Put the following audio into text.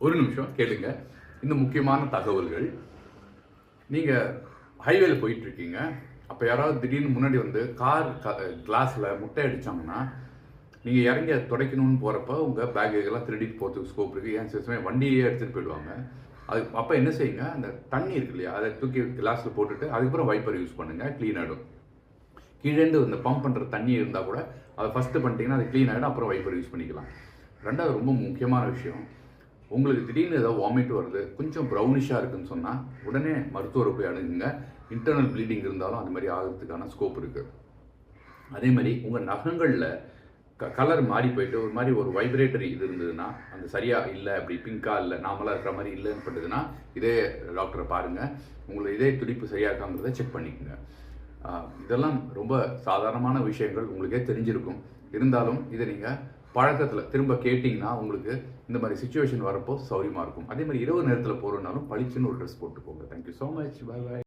ஒரு நிமிஷம் கேளுங்க. இந்த முக்கியமான தகவல்கள். நீங்க ஹைவேல போயிட்டு இருக்கீங்க. அப்ப யாராவது திடீர்னு முன்னாடி வந்து கார் கிளாஸ்ல முட்டை அடிச்சாங்கன்னா, நீங்க இறங்கி அதை துடைக்கணும்னு போறப்ப உங்க பேக்கெல்லாம் திருடிட்டு போறதுக்கு ஸ்கோப் இருக்கு. ஏன் சில சமயம் வண்டியே எடுத்துட்டு போயிடுவாங்க. அப்ப என்ன செய்யுங்க, அந்த தண்ணி இருக்கு இல்லையா, அதை தூக்கி கிளாஸ்ல போட்டுட்டு அதுக்கப்புறம் வைப்பர் யூஸ் பண்ணுங்க, க்ளீன் ஆயிடும். கீழேந்து இந்த பம்ப் பண்ற தண்ணி இருந்தா கூட அதை ஃபர்ஸ்ட் பண்ணிட்டீங்கன்னா அது க்ளீன் ஆயிடும். அப்புறம் வைப்பர் யூஸ் பண்ணிக்கலாம். ரெண்டாவது ரொம்ப முக்கியமான விஷயம், உங்களுக்கு திடீர்னு ஏதாவது வாமிட் வருது, கொஞ்சம் ப்ரௌனிஷாக இருக்குன்னு சொன்னால் உடனே மருத்துவரை போய் அணுகுங்க. இன்டர்னல் ப்ளீடிங் இருந்தாலும் அது மாதிரி ஆகிறதுக்கான ஸ்கோப் இருக்குது. அதே மாதிரி உங்கள் நகங்களில் கலர் மாறி போயிட்டு ஒரு மாதிரி ஒரு வைப்ரேட்டரி இது இருந்ததுன்னா, அந்த சரியாக இல்லை, அப்படி பிங்காக இல்லை, நார்மலாக இருக்கிற மாதிரி இல்லைன்னு பட்டதுன்னா இதே டாக்டரை பாருங்கள். உங்களுக்கு இதே துடிப்பு சரியாக இருக்காங்கிறத செக் பண்ணிக்கோங்க. இதெல்லாம் ரொம்ப சாதாரணமான விஷயங்கள், உங்களுக்கே தெரிஞ்சிருக்கும். இருந்தாலும் இதை நீங்கள் பழக்கத்தில் திரும்ப கேட்டிங்கன்னா உங்களுக்கு இந்த மாதிரி சுச்சுவேஷன் வரப்போ சௌரியமாக இருக்கும். அதே மாதிரி இரவு நேரத்தில் போகிறோம்னாலும் பளிச்சுன்னு ஒரு ட்ரெஸ் போட்டுக்கோங்க. Thank you so much. Bye bye.